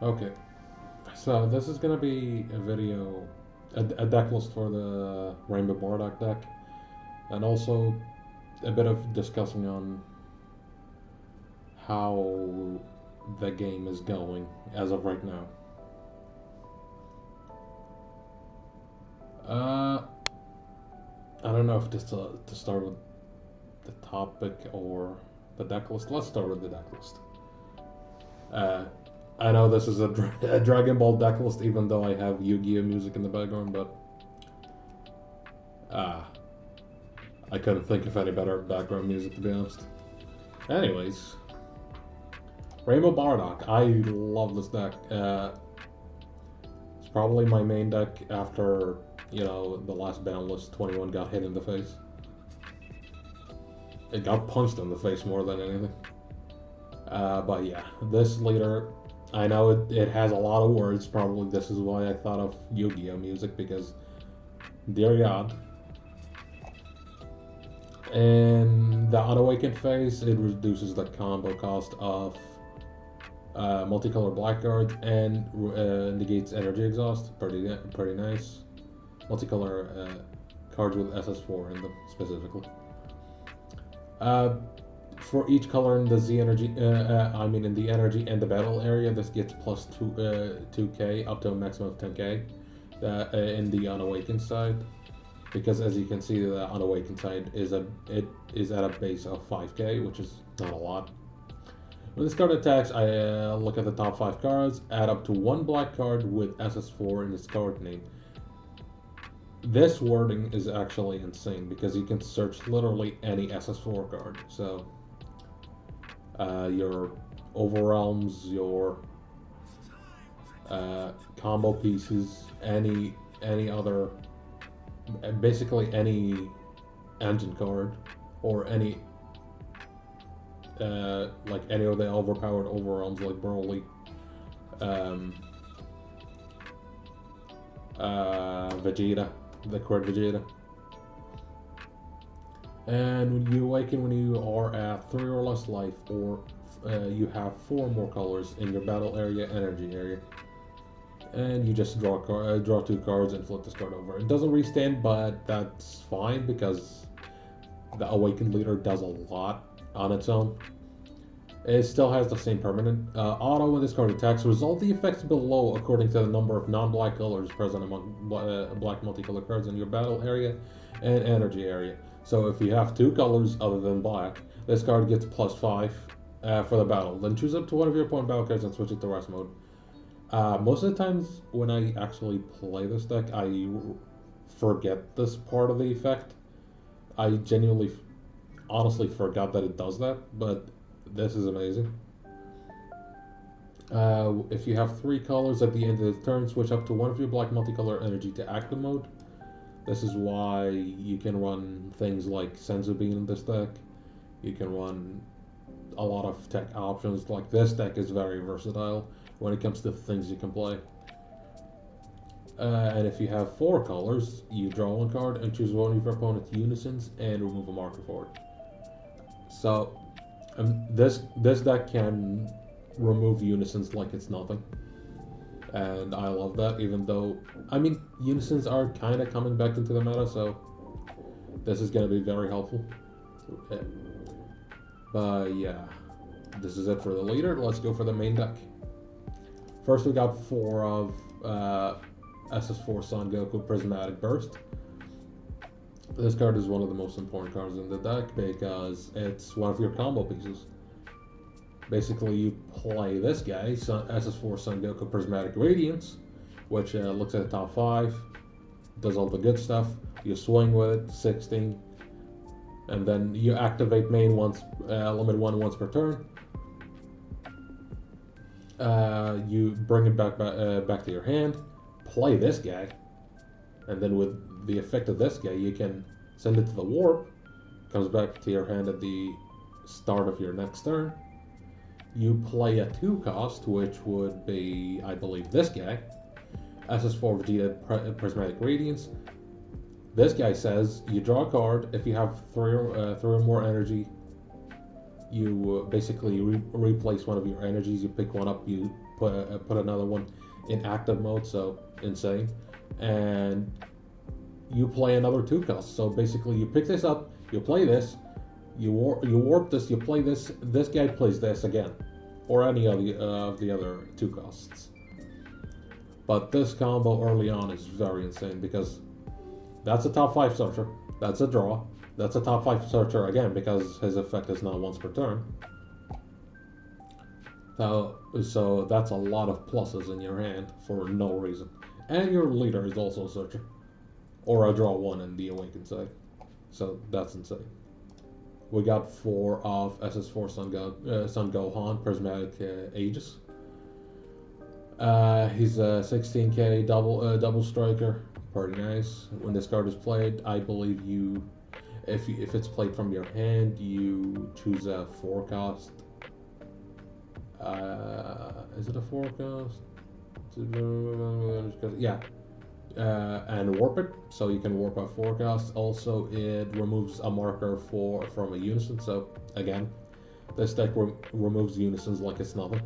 Okay, so this is gonna be a video, a deck list for the Rainbow Bardock deck, and also a bit of discussing on how the game is going as of right now. Uh, I don't know if just to start with the topic or the deck list. Let's start with the deck list. Uh, I know this is a Dragon Ball deck list, even though I have Yu-Gi-Oh music in the background, but uh, I couldn't think of any better background music to be honest. Anyways, Rainbow Bardock. I love this deck. It's probably my main deck after the last Boundless 21 got hit in the face. It got punched in the face more than anything. But yeah, this leader, I know it has a lot of words. Probably this is why I thought of Yu-Gi-Oh music because, dear God. And the unawakened phase, it reduces the combo cost of multicolor black cards and negates energy exhaust. Pretty nice. Multicolor cards with SS4 in them specifically. For each color in the Z energy, in the energy and the battle area, this gets plus 2k up to a maximum of 10k in the unawakened side. Because as you can see, the unawakened side is at a base of 5k, which is not a lot. When this card attacks, I look at the top 5 cards, add up to one black card with SS4 in its card name. This wording is actually insane because you can search literally any SS4 card. So your overwhelms, your combo pieces, any other, basically any engine card or any like any of the overpowered overwhelms like Broly, Vegeta, the Quad Vegeta. And when you awaken when you are at 3 or less life, or you have 4 more colors in your battle area, energy area, and you just draw 2 cards and flip this card over. It doesn't restand, but that's fine because the awakened leader does a lot on its own. It still has the same permanent auto when this card attacks. Resolve the effects below according to the number of non-black colors present among black multicolored cards in your battle area and energy area. So if you have 2 colors other than black, this card gets plus 5 for the battle. Then choose up to one of your opponent battle cards and switch it to rest mode. Most of the times when I actually play this deck, I forget this part of the effect. I genuinely, honestly forgot that it does that, but this is amazing. If you have 3 colors at the end of the turn, switch up to one of your black multicolor energy to active mode. This is why you can run things like Senzu Bean in this deck. You can run a lot of tech options. Like this deck is very versatile when it comes to things you can play. And if you have 4 colors, you draw 1 card and choose one of your opponent's unisons and remove a marker for it. So this deck can remove unisons like it's nothing. And I love that, even though, unisons are kind of coming back into the meta, so this is going to be very helpful. But yeah, this is it for the leader. Let's go for the main deck. First, we got 4 of SS4 Son Goku Prismatic Burst. This card is one of the most important cards in the deck because it's one of your combo pieces. Basically, you play this guy, SS4 Son Goku Prismatic Radiance, which looks at the top 5, does all the good stuff. You swing with it, 16, and then you activate main once, limit 1 once per turn. You bring it back to your hand, play this guy, and then with the effect of this guy, you can send it to the warp, comes back to your hand at the start of your next turn. You play a 2 cost, which would be, I believe, this guy, SS4 Vegeta Prismatic Radiance. This guy says you draw a card if you have 3 or more energy You basically replace one of your energies. You pick one up, you put another one in active mode, so insane, and you play another 2 cost. So basically, you pick this up, you play this, you warp this, you play this. This guy plays this again, or any of the other 2 costs. But this combo early on is very insane because that's a top 5 searcher. That's a draw. That's a top 5 searcher again because his effect is now once per turn. So that's a lot of pluses in your hand for no reason. And your leader is also a searcher. Or a draw 1 in the awakened side. So that's insane. We got 4 of SS4 Sun Gohan Prismatic Aegis. He's a 16k double striker. Pretty nice. When this card is played, I believe if it's played from your hand, you choose a 4 cost. Is it a 4 cost? Yeah. And warp it, so you can warp a 4 cost. Also, it removes a marker from a unison. So again, this deck removes unisons like it's nothing.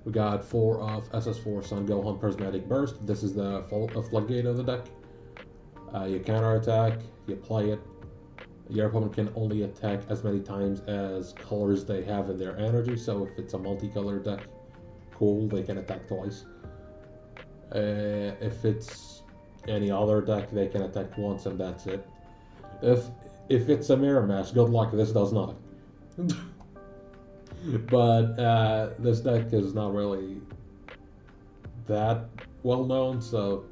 We got 4 of SS4 Sun Gohan Prismatic Burst. This is the floodgate of the deck. You counter attack, you play it. Your opponent can only attack as many times as colors they have in their energy. So if it's a multicolored deck, cool, they can attack twice. If it's any other deck, they can attack once and that's it. If it's a mirror match, good luck, this does nothing. But this deck is not really that well known, so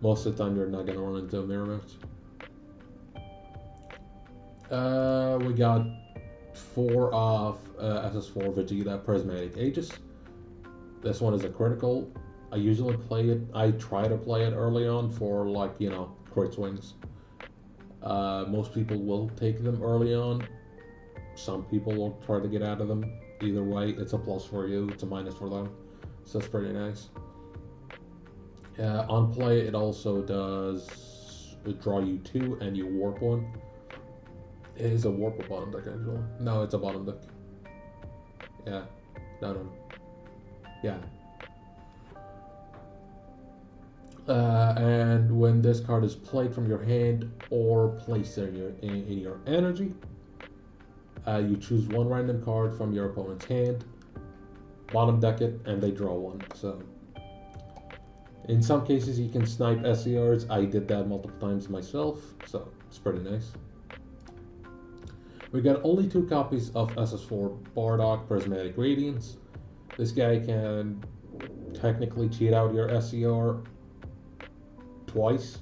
most of the time you're not gonna run into a mirror match. We got 4 of SS4 Vegeta Prismatic Aegis. This one is a critical. I usually play it. I try to play it early on for crit swings. Most people will take them early on. Some people will try to get out of them. Either way, it's a plus for you. It's a minus for them. So it's pretty nice. On play, it also does draw you 2 and you warp 1. It is a warp or bottom deck actually. No, it's a bottom deck. Yeah. No. Yeah. And when this card is played from your hand or placed in your energy, you choose 1 random card from your opponent's hand, bottom deck it, and they draw 1. So in some cases you can snipe SCRs. I did that multiple times myself, so it's pretty nice. We got only 2 copies of SS4 Bardock Prismatic Radiance. This guy can technically cheat out your SCR twice.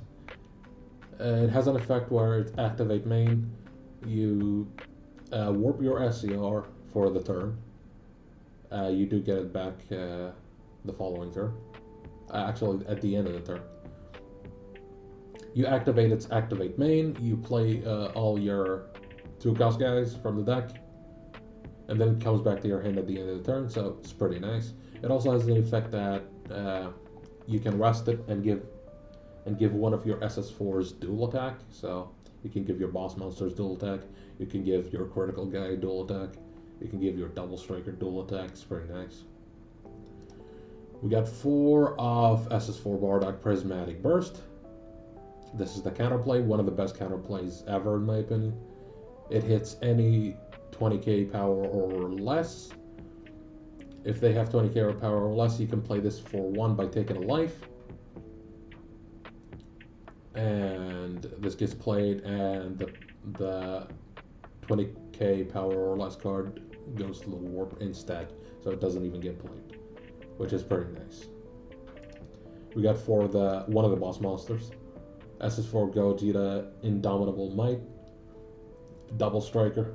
It has an effect where it activate main. You warp your SCR for the turn. You do get it back the following turn. Actually, at the end of the turn. You activate its activate main. You play all your 2 cost guys from the deck, and then it comes back to your hand at the end of the turn. So it's pretty nice. It also has the effect that you can rest it and give one of your SS4s dual attack. So you can give your boss monsters dual attack. You can give your critical guy dual attack. You can give your double striker dual attack. It's pretty nice. We got 4 of SS4 Bardock Prismatic Burst. This is the counterplay, one of the best counterplays ever in my opinion. It hits any 20k power or less. If they have 20k power or less, you can play this for 1 by taking a life. And this gets played, and the 20k power or less card goes to the warp instead, so it doesn't even get played, which is pretty nice. We got one of the boss monsters, SS4 Gogeta Indomitable Might, double striker.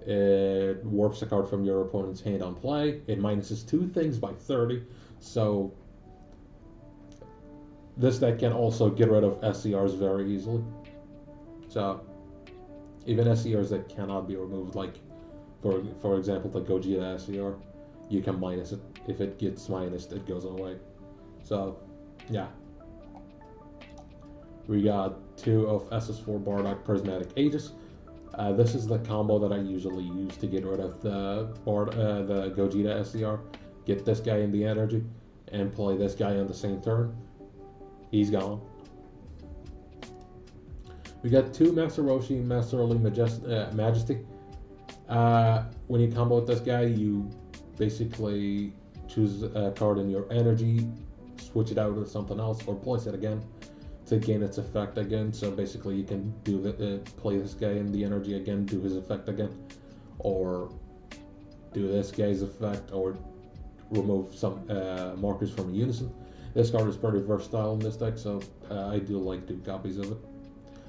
It warps a card from your opponent's hand on play. It minuses 2 things by 30, so this deck can also get rid of SCRs very easily. So even SCRs that cannot be removed, like for example the Gogeta SCR, you can minus it. If it gets minused, it goes away. So yeah. We got 2 of SS4 Bardock Prismatic Aegis. This is the combo that I usually use to get rid of the Gogeta SCR. Get this guy in the energy and play this guy on the same turn. He's gone. We got two Master Roshi, Master Early Majesty. When you combo with this guy, you basically choose a card in your energy, switch it out with something else, or place it again to gain its effect again. So basically, you can do play this guy in the energy again, do his effect again, or do this guy's effect, or remove some markers from a unison. This card is pretty versatile in this deck, so I do like to do copies of it.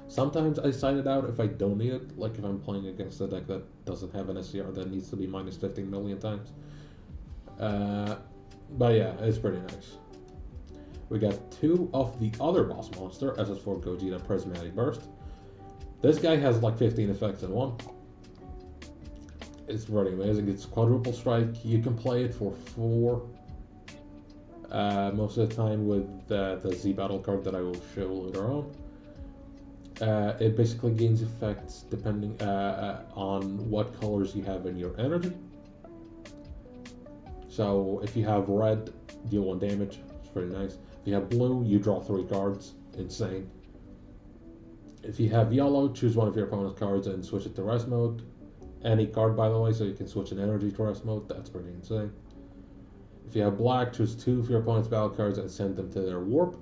Sometimes I sign it out if I don't need it, like if I'm playing against a deck that doesn't have an SCR that needs to be minus 15 million times. But yeah, it's pretty nice. We got two of the other boss monster, SS4 Gogeta Prismatic Burst. This guy has like 15 effects in one. It's pretty amazing. It's quadruple strike. You can play it for 4. Most of the time with the Z Battle card that I will show later on. It basically gains effects depending on what colors you have in your energy. So if you have red, deal 1 damage. It's pretty nice. If you have blue, you draw 3 cards. Insane. If you have yellow, choose one of your opponent's cards and switch it to rest mode. Any card, by the way, so you can switch an energy to rest mode. That's pretty insane. If you have black, choose 2 of your opponent's battle cards and send them to their warp.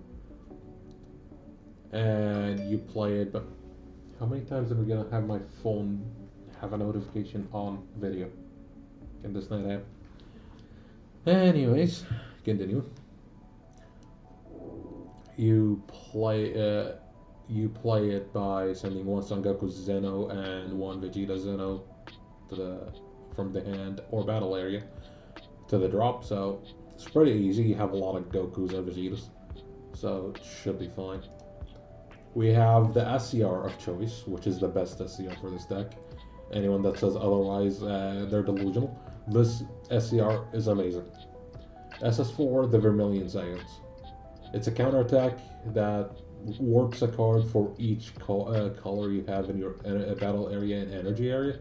And you play it, but how many times am I gonna have my phone have a notification on video? Can this not happen? Anyways, continue. You play it by sending 1 Son Goku Zeno and 1 Vegeta Zeno from the hand or battle area to the drop. So it's pretty easy. You have a lot of Gokus and Vegetas, so it should be fine. We have the SCR of choice, which is the best SCR for this deck. Anyone that says otherwise, they're delusional. This SCR is amazing. SS4, the Vermilion Saiyans. It's a counterattack that warps a card for each color you have in your battle area and energy area,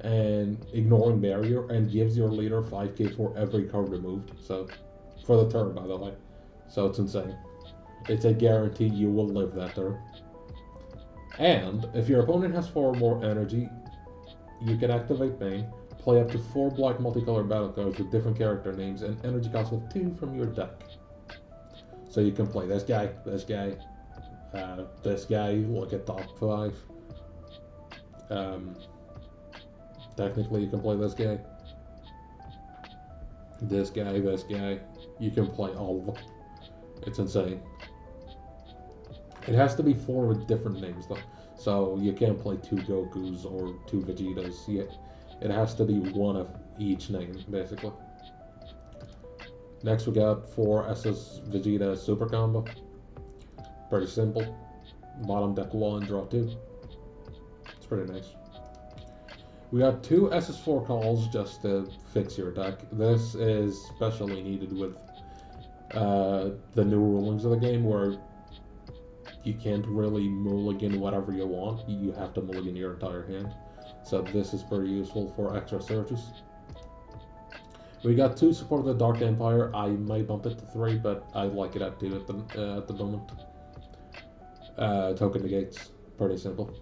and ignoring barrier, and gives your leader 5k for every card removed. So, for the turn, by the way. So it's insane. It's a guarantee you will live that turn. And if your opponent has 4 more energy, you can activate main, play up to 4 black multicolored battle cards with different character names and energy cost of 2 from your deck. So you can play this guy, this guy, look at top 5. Technically you can play this guy. This guy. You can play all of them. It's insane. It has to be 4 with different names though. So you can't play 2 Gokus or 2 Vegetas. It has to be 1 of each name, basically. Next we got 4 SS Vegeta Super Combo. Pretty simple. Bottom deck 1, draw 2. It's pretty nice. We got 2 SS4 calls just to fix your deck. This is especially needed with the new rulings of the game, where you can't really mulligan whatever you want. You have to mulligan your entire hand. So this is pretty useful for extra searches. We got 2 support of the Dark Empire. I might bump it to 3, but I like it at 2 at the moment. Token negates. Pretty simple.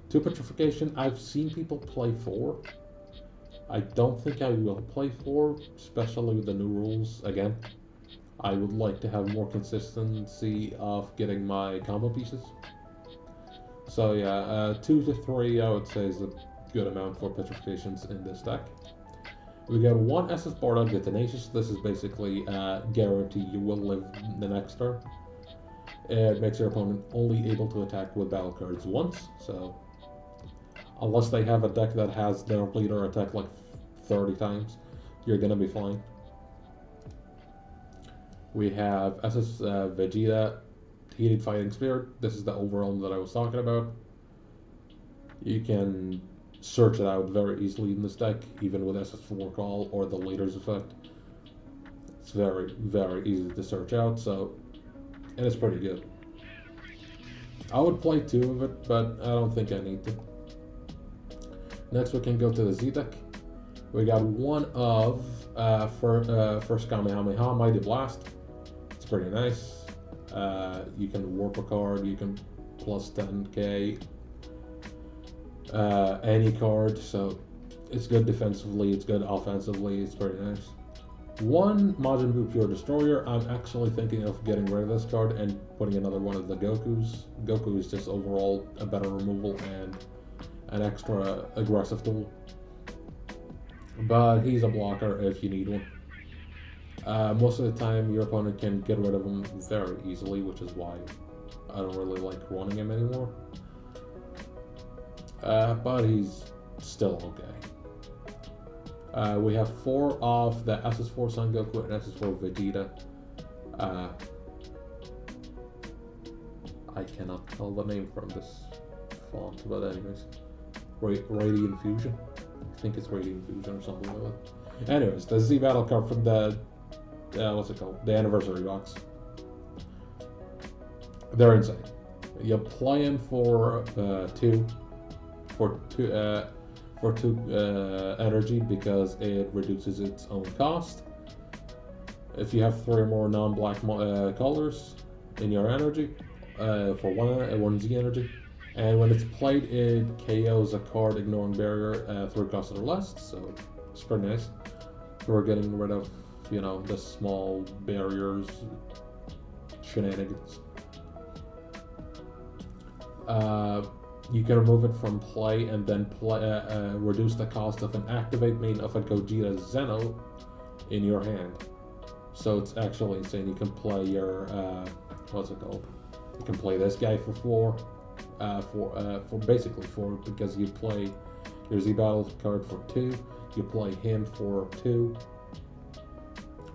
2 Petrification. I've seen people play 4. I don't think I will play 4, especially with the new rules again. I would like to have more consistency of getting my combo pieces. So yeah, 2 to 3 I would say is a good amount for Petrifications in this deck. We got 1 SS Bardock, the Tenacious. This is basically guarantee you will live the next turn. It makes your opponent only able to attack with battle cards once, so unless they have a deck that has their leader attack like 30 times, you're gonna be fine. We have SS Vegeta Heated Fighting Spirit. This is the overwhelm that I was talking about. You can search it out very easily in this deck, even with SS4 Call or the leader's effect. It's very, very easy to search out, and it's pretty good. I would play 2 of it, but I don't think I need to. Next, we can go to the Z deck. We got one of first Kamehameha, Mighty Blast. It's pretty nice. You can warp a card, you can plus 10k any card, so it's good defensively, it's good offensively, it's pretty nice. One Majin Buu Pure Destroyer. I'm actually thinking of getting rid of this card and putting another one of the Gokus. Goku is just overall a better removal and an extra aggressive tool. But he's a blocker if you need one. Most of the time your opponent can get rid of him very easily, which is why I don't really like running him anymore. But he's still okay. We have 4 of the SS4 Son Goku and SS4 Vegeta. I cannot tell the name from this font, but anyways. Radiant Fusion? I think it's Radiant Fusion or something like that. Anyways, the Z Battle card from the, what's it called? The Anniversary Box. They're insane. You play them for 2 energy because it reduces its own cost. If you have 3 or more non-black colors in your energy, for 1 Z energy, and when it's played, it KOs a card ignoring barrier 3 cost or less. So it's pretty nice. We're getting rid of, you know, the small barriers shenanigans. You can remove it from play and then reduce the cost of an activate main of a Gogeta Zeno in your hand. So it's actually insane. You can play your what's it called? You can play this guy for 4, for basically 4, because you play your Z Battle card for 2. You play him for 2.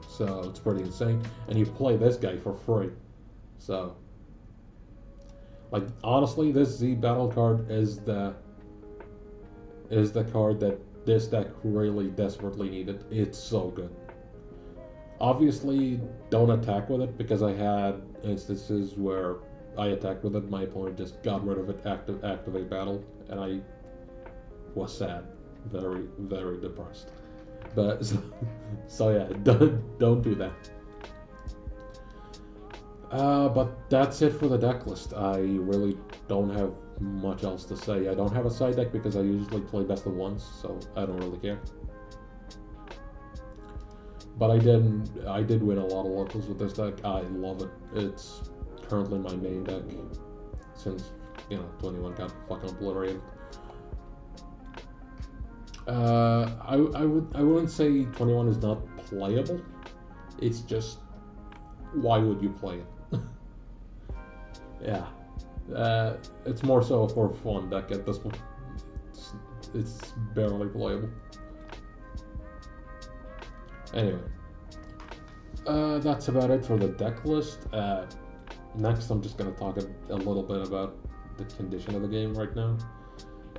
So it's pretty insane, and you play this guy for free. So. Like, honestly, this Z Battle card is the card that this deck really desperately needed. It's so good. Obviously, don't attack with it, because I had instances where I attacked with it, my opponent just got rid of it, activate battle, and I was sad. Very, very depressed. But, so yeah, don't do that. But that's it for the deck list. I really don't have much else to say. I don't have a side deck because I usually play best of ones, so I don't really care. But I did win a lot of locals with this deck. I love it. It's currently my main deck since, you know, 21 got fucking obliterated. I wouldn't say 21 is not playable. It's just, why would you play it? Yeah, it's more so for fun deck at this point. It's barely playable. Anyway, that's about it for the deck list. Next, I'm just gonna talk a little bit about the condition of the game right now.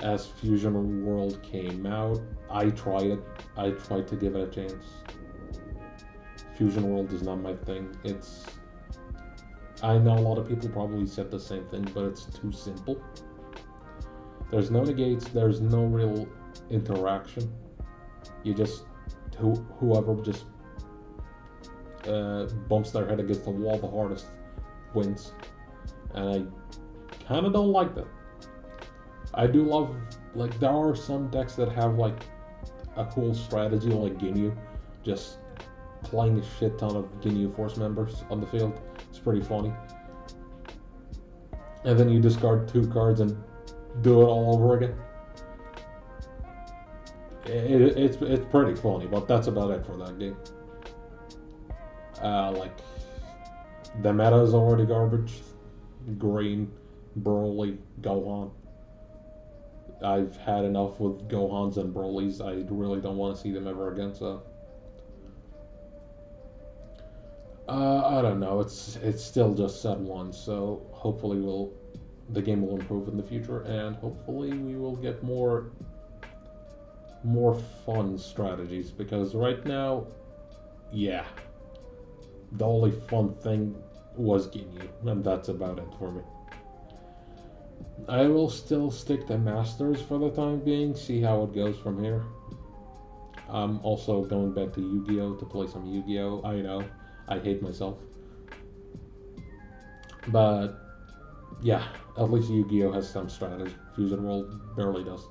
As Fusion World came out, I tried it. I tried to give it a chance. Fusion World is not my thing. I know a lot of people probably said the same thing, but it's too simple. There's no negates, there's no real interaction. You just, whoever just bumps their head against the wall the hardest wins. And I kind of don't like that. I do love, like, there are some decks that have, like, a cool strategy, like Ginyu, just playing a shit ton of Ginyu Force members on the field. It's pretty funny. And then you discard 2 cards and do it all over again. It's pretty funny, but that's about it for that game. Like, the meta is already garbage. Green, Broly, Gohan. I've had enough with Gohans and Brolys. I really don't want to see them ever again, so. I don't know. It's still just set 1, so hopefully the game will improve in the future, and hopefully we will get more fun strategies, because right now, yeah, the only fun thing was Ginyu, and that's about it for me. I will still stick to Masters for the time being, see how it goes from here. I'm also going back to Yu-Gi-Oh! To play some Yu-Gi-Oh! I know, I hate myself. But, yeah, at least Yu-Gi-Oh! Has some strategy. Fusion World barely does.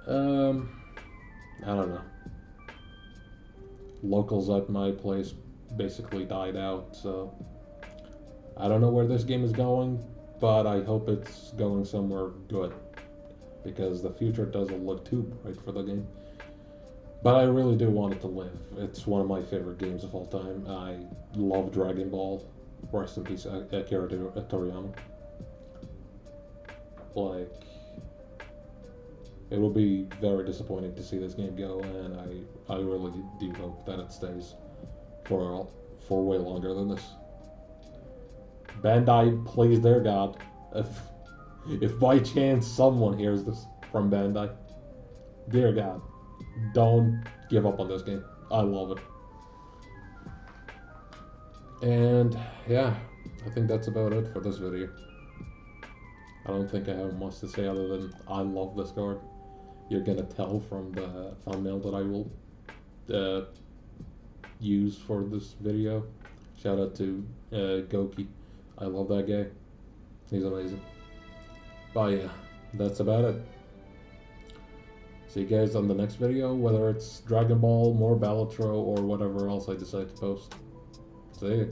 I don't know. Locals at my place basically died out, so I don't know where this game is going, but I hope it's going somewhere good, because the future doesn't look too bright for the game. But I really do want it to live. It's one of my favorite games of all time. I love Dragon Ball. Rest in peace, Akira Toriyama. Like, it will be very disappointing to see this game go, and I really do hope that it stays for way longer than this. Bandai, please, their God, if by chance someone hears this from Bandai, dear God, don't give up on this game. I love it. And yeah, I think that's about it for this video. I don't think I have much to say other than I love this card. You're gonna tell from the thumbnail that I will use for this video. Shout out to Goki. I love that guy. He's amazing. But yeah, that's about it. See you guys on the next video, whether it's Dragon Ball, more Balatro, or whatever else I decide to post. See ya.